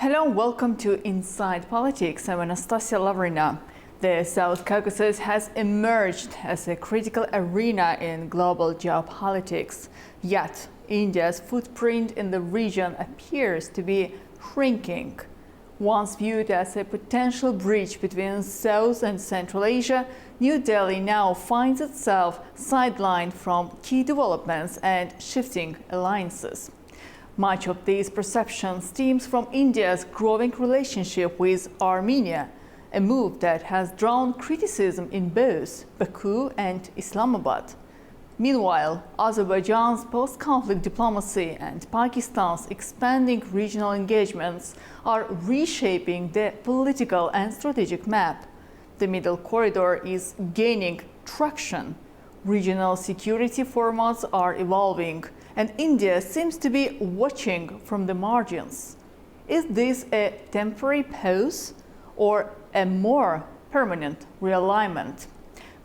Hello and welcome to Inside Politics. I'm Anastasiya Lavrina. The South Caucasus has emerged as a critical arena in global geopolitics. Yet, India's footprint in the region appears to be shrinking. Once viewed as a potential bridge between South and Central Asia, New Delhi now finds itself sidelined from key developments and shifting alliances. Much of this perception stems from India's growing relationship with Armenia, a move that has drawn criticism in both Baku and Islamabad. Meanwhile, Azerbaijan's post-conflict diplomacy and Pakistan's expanding regional engagements are reshaping the political and strategic map. The Middle Corridor is gaining traction. Regional security formats are evolving, and India seems to be watching from the margins. Is this a temporary pause or a more permanent realignment?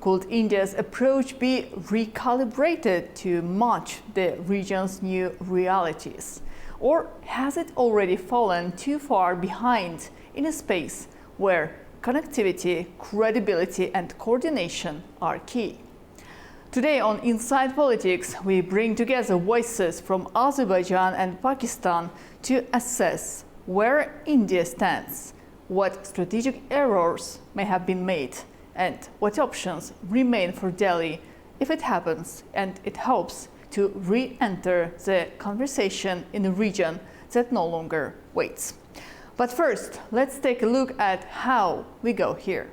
Could India's approach be recalibrated to match the region's new realities? Or has it already fallen too far behind in a space where connectivity, credibility, and coordination are key? Today on Inside Politics, we bring together voices from Azerbaijan and Pakistan to assess where India stands, what strategic errors may have been made, and what options remain for Delhi if it happens and it hopes to re-enter the conversation in a region that no longer waits. But first, let's take a look at how we go here.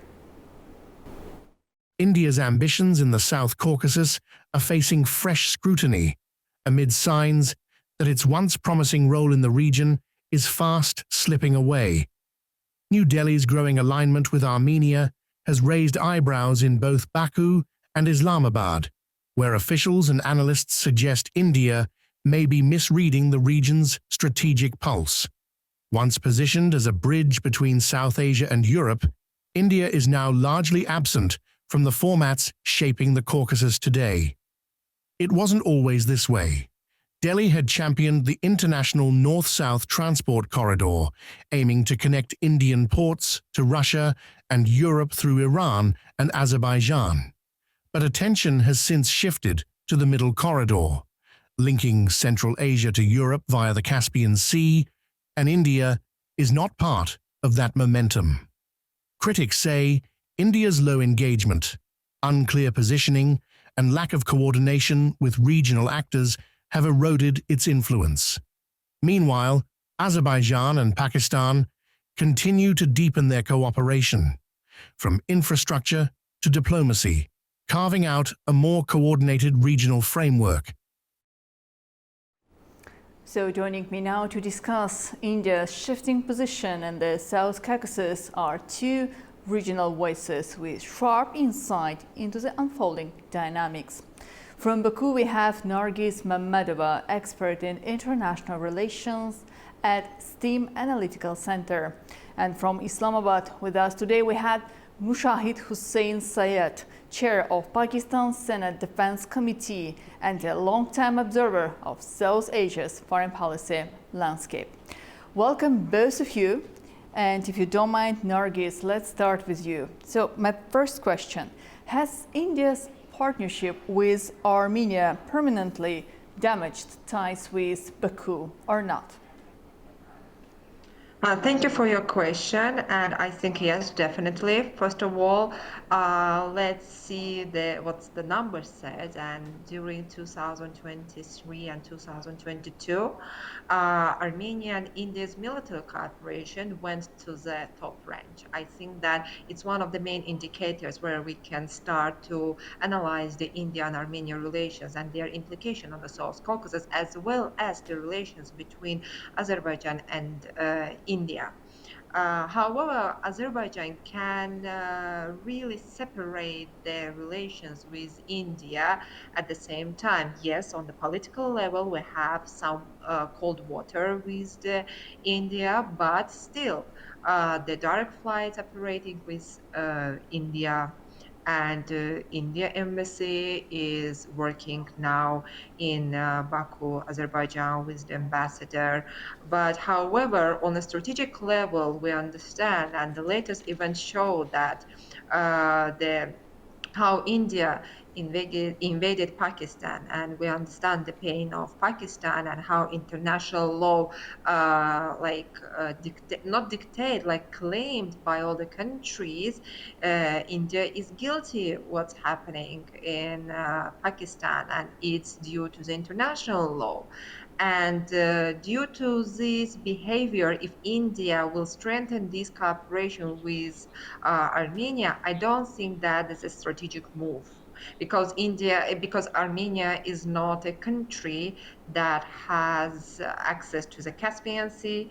India's ambitions in the South Caucasus are facing fresh scrutiny amid signs that its once promising role in the region is fast slipping away. New Delhi's growing alignment with Armenia has raised eyebrows in both Baku and Islamabad, where officials and analysts suggest India may be misreading the region's strategic pulse. Once positioned as a bridge between South Asia and Europe, India is now largely absent from the formats shaping the Caucasus today. It wasn't always this way. Delhi had championed the international north-south transport corridor, aiming to connect Indian ports to Russia and Europe through Iran and Azerbaijan. But attention has since shifted to the middle corridor, linking Central Asia to Europe via the Caspian Sea, and India is not part of that momentum. Critics say India's low engagement, unclear positioning, and lack of coordination with regional actors have eroded its influence. Meanwhile, Azerbaijan and Pakistan continue to deepen their cooperation, from infrastructure to diplomacy, carving out a more coordinated regional framework. So joining me now to discuss India's shifting position in the South Caucasus are two regional voices with sharp insight into the unfolding dynamics. From Baku, we have Nargiz Mamedova, expert in international relations at STEAM Analytical Center. And from Islamabad, with us today, we had Mushahid Hussain Sayed, chair of Pakistan's Senate Defense Committee and a long-time observer of South Asia's foreign policy landscape. Welcome, both of you. And if you don't mind, Nargiz, let's start with you. So my first question, has India's partnership with Armenia permanently damaged ties with Baku or not? Thank you for your question, and I think yes, definitely. First of all, let's see what the number says. And during 2023 and 2022, Armenia and India's military cooperation went to the top range. I think that it's one of the main indicators where we can start to analyze the India and Armenia relations and their implication on the South Caucasus, as well as the relations between Azerbaijan and India. However, Azerbaijan can really separate their relations with India at the same time. Yes, on the political level, we have some cold water with India, but still, the direct flights operating with India and India embassy is working now in Baku, Azerbaijan, with the ambassador. But however, on a strategic level, we understand, and the latest events show that how India invaded Pakistan, and we understand the pain of Pakistan and how international law, not dictate, like claimed by all the countries, India is guilty what's happening in Pakistan, and it's due to the international law. And due to this behavior, if India will strengthen this cooperation with Armenia, I don't think that is a strategic move, because Armenia is not a country that has access to the Caspian Sea.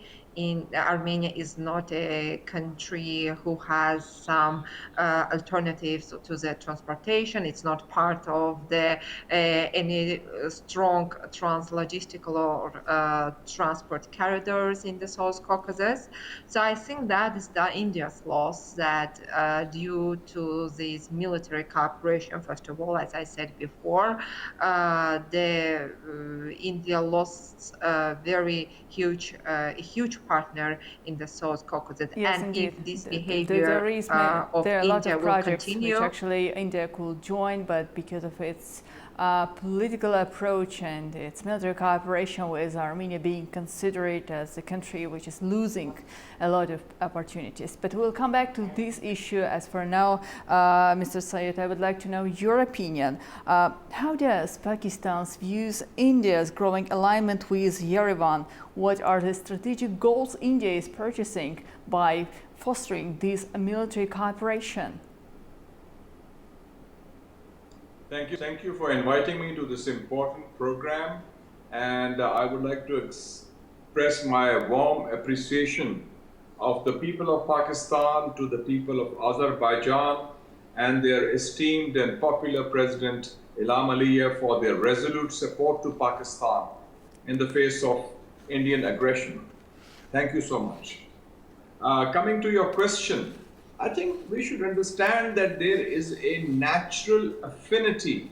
Armenia is not a country who has some alternatives to the transportation. It's not part of the any strong trans-logistical or transport corridors in the South Caucasus. So I think that is India's loss, that due to this military cooperation, first of all, as I said before, India lost a very huge partner in the South Caucasus. Yes, and indeed. if this There behavior of are a lot India of will projects continue, which actually India could join, but because of its political approach and its military cooperation with Armenia being considered as a country which is losing a lot of opportunities. But we'll come back to this issue. As for now, Mr. Sayed, I would like to know your opinion. How does Pakistan views India's growing alignment with Yerevan? What are the strategic goals India is purchasing by fostering this military cooperation? Thank you for inviting me to this important program, and I would like to express my warm appreciation of the people of Pakistan to the people of Azerbaijan and their esteemed and popular President Ilham Aliyev for their resolute support to Pakistan in the face of Indian aggression. Thank you so much. Coming to your question, I think we should understand that there is a natural affinity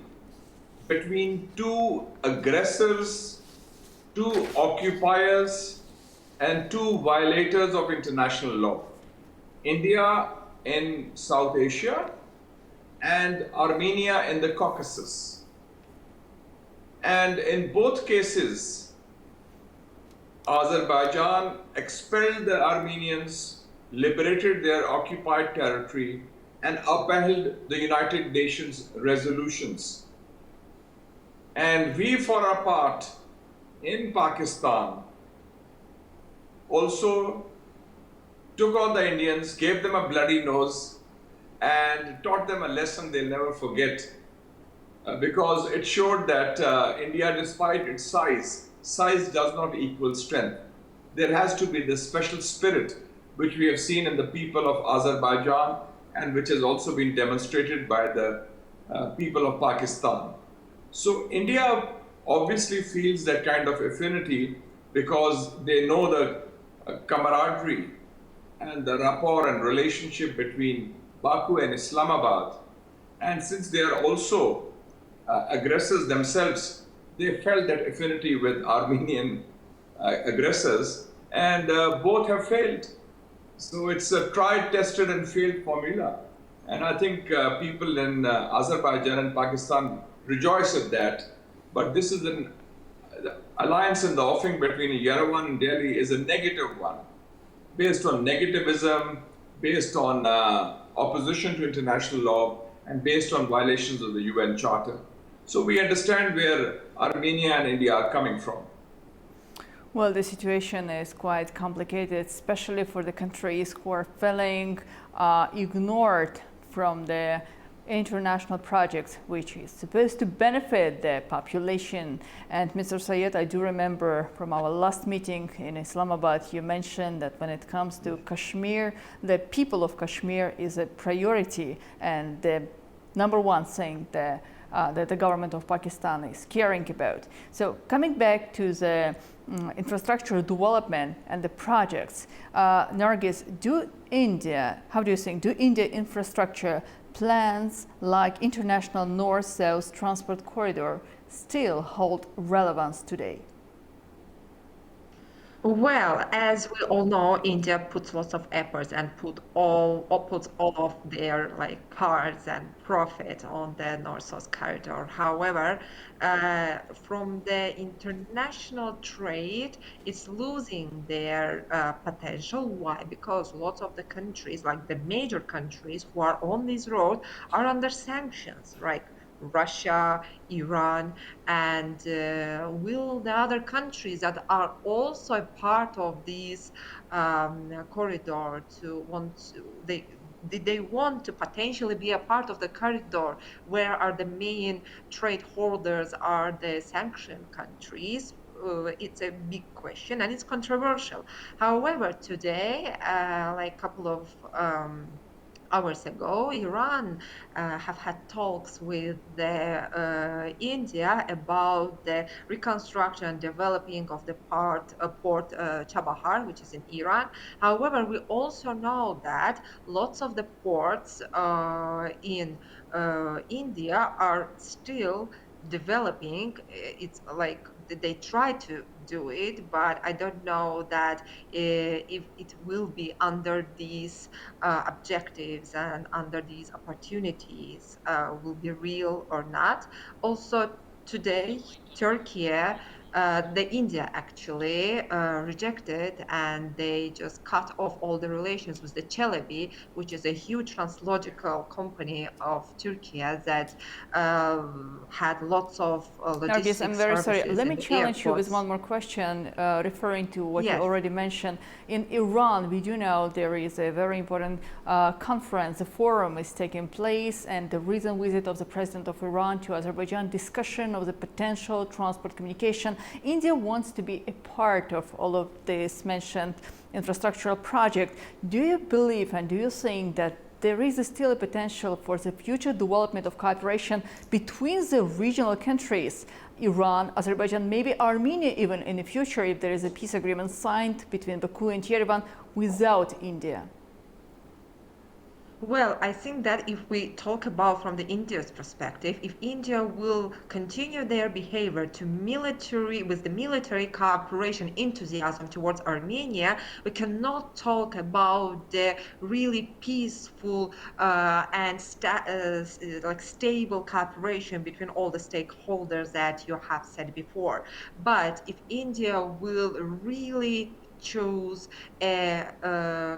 between two aggressors, two occupiers, and two violators of international law. India in South Asia and Armenia in the Caucasus. And in both cases, Azerbaijan expelled the Armenians, liberated their occupied territory, and upheld the United Nations resolutions. And we, for our part, in Pakistan, also took on the Indians, gave them a bloody nose, and taught them a lesson they'll never forget. Because it showed that India, despite its size does not equal strength. There has to be this special spirit which we have seen in the people of Azerbaijan and which has also been demonstrated by the people of Pakistan. So India obviously feels that kind of affinity because they know the camaraderie and the rapport and relationship between Baku and Islamabad. And since they are also aggressors themselves, they felt that affinity with Armenian aggressors, and both have failed. So it's a tried, tested, and failed formula. And I think people in Azerbaijan and Pakistan rejoice at that. But this is an alliance in the offing between Yerevan and Delhi is a negative one, based on negativism, based on opposition to international law, and based on violations of the UN Charter. So we understand where Armenia and India are coming from. Well, the situation is quite complicated, especially for the countries who are feeling ignored from the international projects, which is supposed to benefit the population. And Mr. Sayed, I do remember from our last meeting in Islamabad, you mentioned that when it comes to Kashmir, the people of Kashmir is a priority, and the number one thing that the government of Pakistan is caring about. So coming back to the infrastructure development and the projects, Nargiz, how do you think, do India infrastructure plans like international north-south transport corridor still hold relevance today? Well, as we all know, India puts lots of efforts and puts all of their like cards and profit on the North-South corridor. However, from the international trade, it's losing their potential. Why? Because lots of the countries, like the major countries who are on this road, are under sanctions, right? Russia, Iran, and will the other countries that are also a part of this corridor they want to potentially be a part of the corridor where are the main trade holders are the sanctioned countries. It's a big question and it's controversial. However, today, like a couple of hours ago, Iran have had talks with India about the reconstruction and developing of the port Chabahar, which is in Iran. However, we also know that lots of the ports in India are still developing. It's like they try to do it, but I don't know that if it will be under these objectives and under these opportunities will be real or not. Also, today, Turkey, the India actually rejected and they just cut off all the relations with the Çelebi, which is a huge translogical company of Turkey that had lots of logistics Nargis, I'm very sorry. services Let me in the challenge you with airports. one more question, referring to what you Yes. already mentioned. In Iran, we do know there is a very important conference, a forum is taking place, and the recent visit of the president of Iran to Azerbaijan, discussion of the potential transport communication. India wants to be a part of all of this mentioned infrastructural project. Do you believe and do you think that there is still a potential for the future development of cooperation between the regional countries, Iran, Azerbaijan, maybe Armenia even in the future if there is a peace agreement signed between Baku and Yerevan without India? Well, I think that if we talk about from the India's perspective, if India will continue their behavior to with the military cooperation enthusiasm towards Armenia, we cannot talk about the really peaceful and like stable cooperation between all the stakeholders that you have said before. But if India will really choose a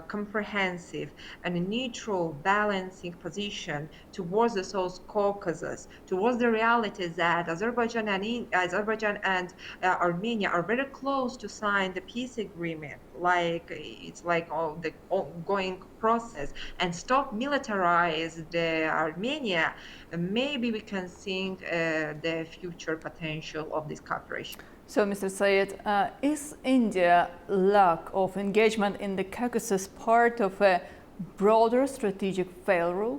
comprehensive and a neutral balancing position towards the South Caucasus, towards the realities that Azerbaijan and Armenia are very close to sign the peace agreement, like it's like the ongoing process, and stop militarize the Armenia, maybe we can think the future potential of this cooperation. So, Mr. Sayed, is India's lack of engagement in the Caucasus part of a broader strategic failure?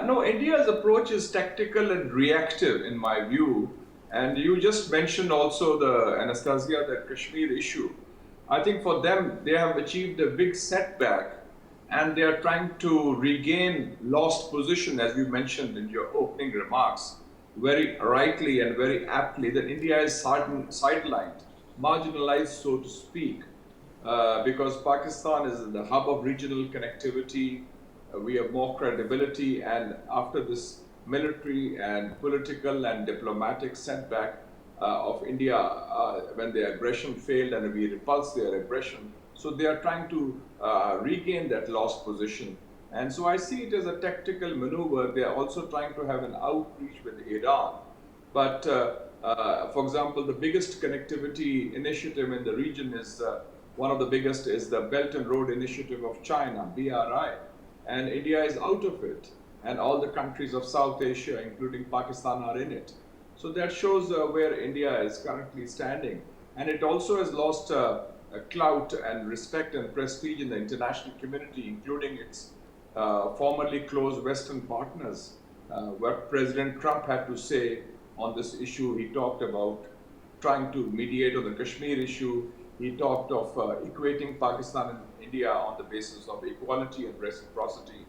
No, India's approach is tactical and reactive, in my view. And you just mentioned also the Kashmir issue. I think for them, they have achieved a big setback and they are trying to regain lost position, as you mentioned in your opening remarks, very rightly and very aptly, that India is sidelined, marginalized, so to speak, because Pakistan is the hub of regional connectivity. We have more credibility, and after this military and political and diplomatic setback of India, when their aggression failed and we repulsed their aggression, so they are trying to regain that lost position. And so I see it as a tactical maneuver. They are also trying to have an outreach with Iran. But for example, the biggest connectivity initiative in the region is one of the biggest is the Belt and Road Initiative of China, BRI. And India is out of it. And all the countries of South Asia, including Pakistan, are in it. So that shows where India is currently standing. And it also has lost clout and respect and prestige in the international community, including its formerly close Western partners. What President Trump had to say on this issue, he talked about trying to mediate on the Kashmir issue. He talked of equating Pakistan and India on the basis of equality and reciprocity.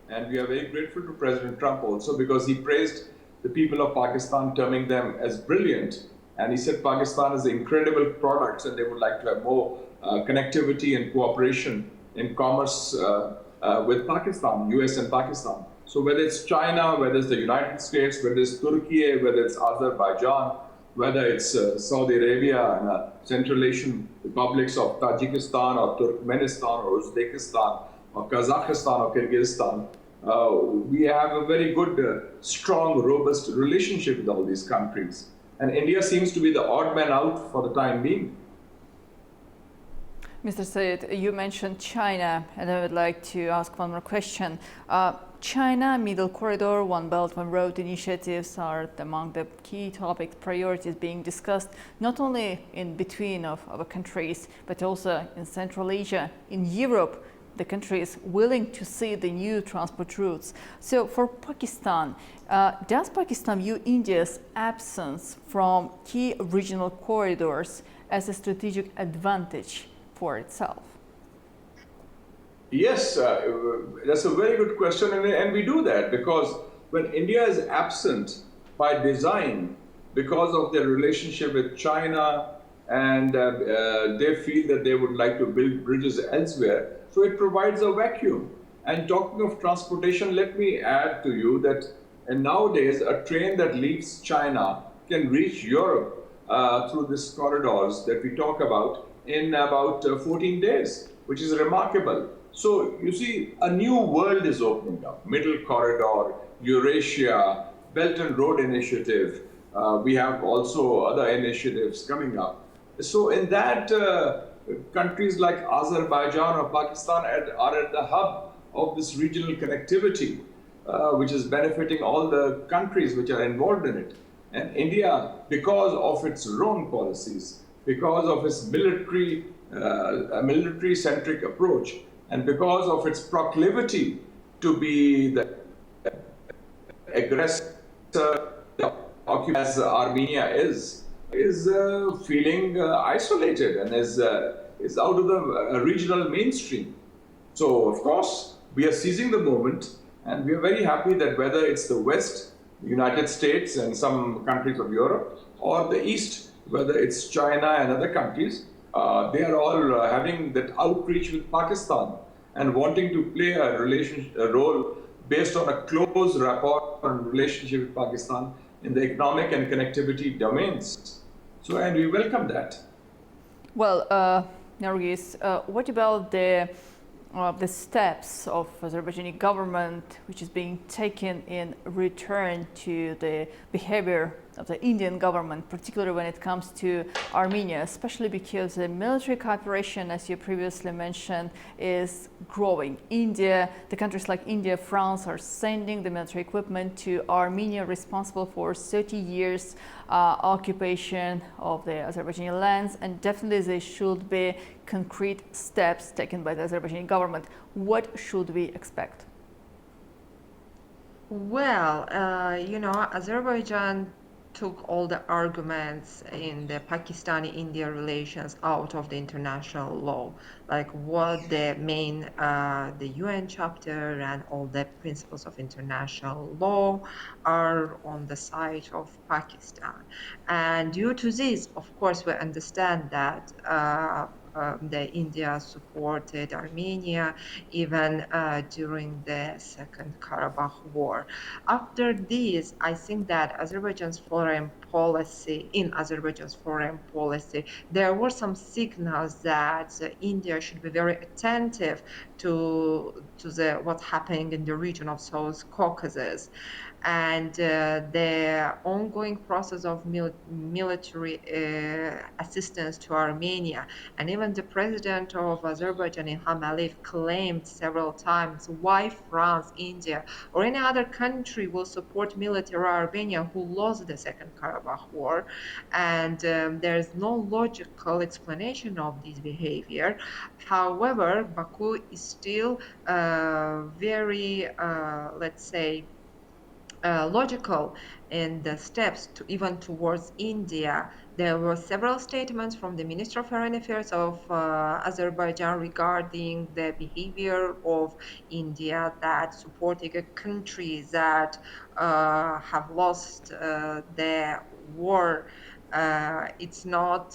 And we are very grateful to President Trump also because he praised the people of Pakistan, terming them as brilliant. And he said Pakistan has incredible products and they would like to have more connectivity and cooperation in commerce with Pakistan, US and Pakistan. So whether it's China, whether it's the United States, whether it's Turkey, whether it's Azerbaijan, whether it's Saudi Arabia and Central Asian republics of Tajikistan or Turkmenistan or Uzbekistan or Kazakhstan or Kyrgyzstan, we have a very good, strong, robust relationship with all these countries. And India seems to be the odd man out for the time being. Mr. Sayed, you mentioned China, and I would like to ask one more question. China, Middle Corridor, One Belt, One Road initiatives are among the key topic priorities being discussed, not only in between of our countries, but also in Central Asia, in Europe. The country is willing to see the new transport routes. So for Pakistan, does Pakistan view India's absence from key regional corridors as a strategic advantage for itself? Yes, that's a very good question, and we do that because when India is absent by design because of their relationship with China and they feel that they would like to build bridges elsewhere, so it provides a vacuum. And talking of transportation, let me add to you that nowadays a train that leaves China can reach Europe through these corridors that we talk about in about 14 days, which is remarkable. So you see, a new world is opening up. Middle Corridor, Eurasia, Belt and Road Initiative. We have also other initiatives coming up. So in that, countries like Azerbaijan or Pakistan are at the hub of this regional connectivity, which is benefiting all the countries which are involved in it. And India, because of its wrong policies, because of its military-centric approach, and because of its proclivity to be the aggressor as Armenia is feeling isolated and is out of the regional mainstream. So, of course, we are seizing the moment, and we are very happy that whether it's the West, the United States, and some countries of Europe, or the East, whether it's China and other countries, they are all having that outreach with Pakistan and wanting to play a role based on a close rapport and relationship with Pakistan in the economic and connectivity domains. So, and we welcome that. Well, Nargiz, what about the steps of Azerbaijani government which is being taken in return to the behavior of the Indian government, particularly when it comes to Armenia, especially because the military cooperation, as you previously mentioned, is growing. The countries like India, France are sending the military equipment to Armenia, responsible for 30 years occupation of the Azerbaijani lands, and definitely there should be concrete steps taken by the Azerbaijani government. What should we expect? Well, Azerbaijan took all the arguments in the Pakistani-India relations out of the international law, like what the main, the UN chapter and all the principles of international law are on the side of Pakistan. And due to this, of course, we understand that the India supported Armenia even during the Second Karabakh War. After this, I think that Azerbaijan's foreign policy, there were some signals that India should be very attentive to what's happening in the region of South Caucasus. And the ongoing process of military assistance to Armenia. And even the president of Azerbaijan, Ilham Aliyev, claimed several times why France, India, or any other country will support military Armenia who lost the Second Karabakh War. And there's no logical explanation of this behavior. However, Baku is still very, let's say, logical in the steps to even towards India. There were several statements from the Minister of Foreign Affairs of Azerbaijan regarding the behavior of India, that supporting a country that have lost the war. It's not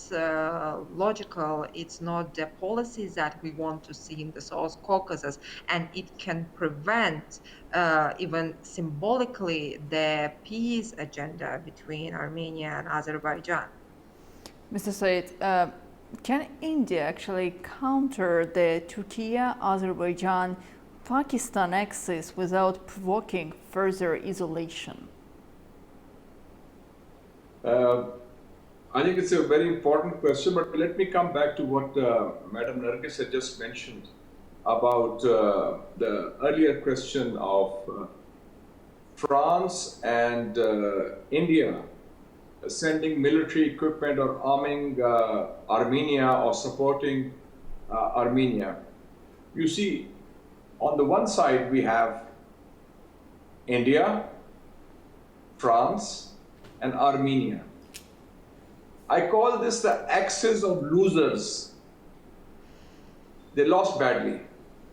logical, it's not the policies that we want to see in the South Caucasus, and it can prevent even symbolically the peace agenda between Armenia and Azerbaijan. Mr. Sayed, can India actually counter the Türkiye-Azerbaijan-Pakistan axis without provoking further isolation? I think it's a very important question, but let me come back to what Madam Nargiz had just mentioned about the earlier question of France and India sending military equipment or arming Armenia or supporting Armenia. You see, on the one side we have India, France, and Armenia. I call this the axis of losers. They lost badly.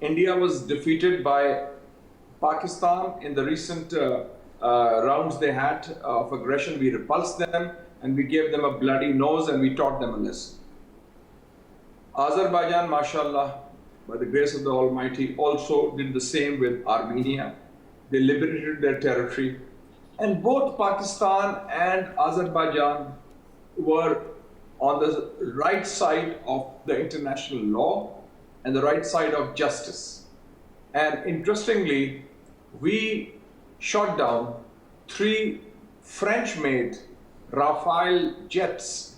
India was defeated by Pakistan in the recent rounds they had of aggression. We repulsed them and we gave them a bloody nose and we taught them a lesson. Azerbaijan, mashallah, by the grace of the Almighty, also did the same with Armenia. They liberated their territory. And both Pakistan and Azerbaijan were on the right side of the international law and the right side of justice. And interestingly, we shot down 3 French-made Rafale jets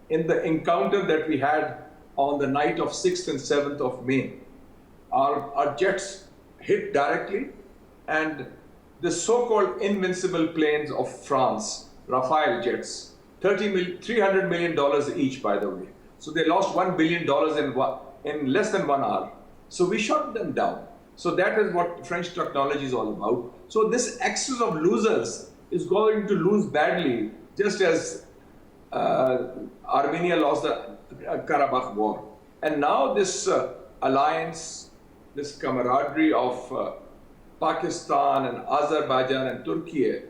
in the encounter that we had on the night of 6th and 7th of May. Our jets hit directly, and the so-called invincible planes of France, Rafale jets, $300 million each, by the way. So they lost $1 billion in less than 1 hour. So we shot them down. So that is what French technology is all about. So this axis of losers is going to lose badly, just as Armenia lost the Karabakh war. And now this alliance, this camaraderie of Pakistan and Azerbaijan and Turkey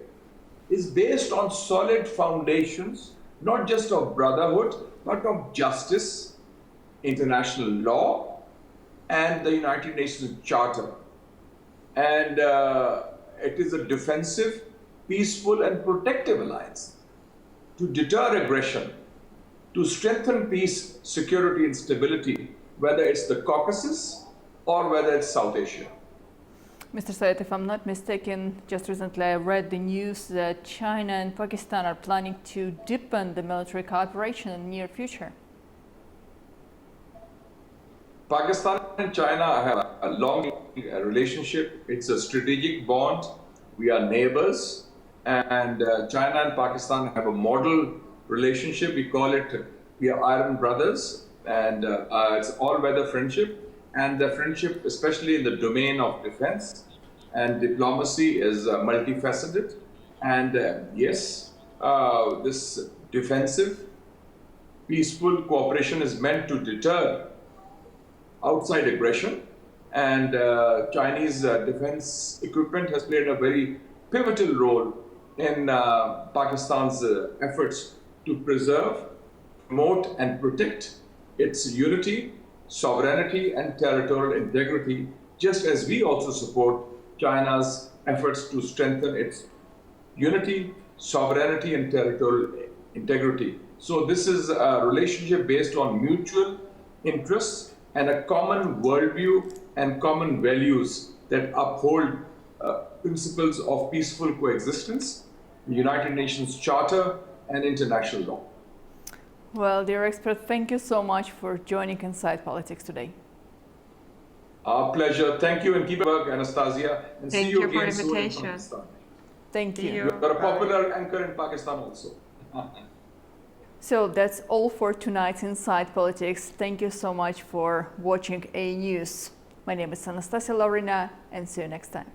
is based on solid foundations, not just of brotherhood, but of justice, international law, and the United Nations Charter. And it is a defensive, peaceful, and protective alliance to deter aggression, to strengthen peace, security, and stability, whether it's the Caucasus or whether it's South Asia. Mr. Sayed, if I'm not mistaken, just recently I read the news that China and Pakistan are planning to deepen the military cooperation in the near future. Pakistan and China have a long relationship. It's a strategic bond. We are neighbors, and China and Pakistan have a model relationship. We call it, we are Iron Brothers, and it's all-weather friendship. And the friendship, especially in the domain of defense and diplomacy, is multifaceted. And yes, this defensive, peaceful cooperation is meant to deter outside aggression. And Chinese defense equipment has played a very pivotal role in Pakistan's efforts to preserve, promote, and protect its unity, sovereignty, and territorial integrity, just as we also support China's efforts to strengthen its unity, sovereignty, and territorial integrity. So this is a relationship based on mutual interests and a common worldview and common values that uphold principles of peaceful coexistence, the United Nations Charter, and international law. Well, dear expert, thank you so much for joining Inside Politics today. Our pleasure. Thank you, and keep up work, Anastasia. And Thank see you you for again soon in invitation. Pakistan. Thank you. You are a popular anchor in Pakistan also. So that's all for tonight's Inside Politics. Thank you so much for watching A News. My name is Anastasiya Lavrina, and see you next time.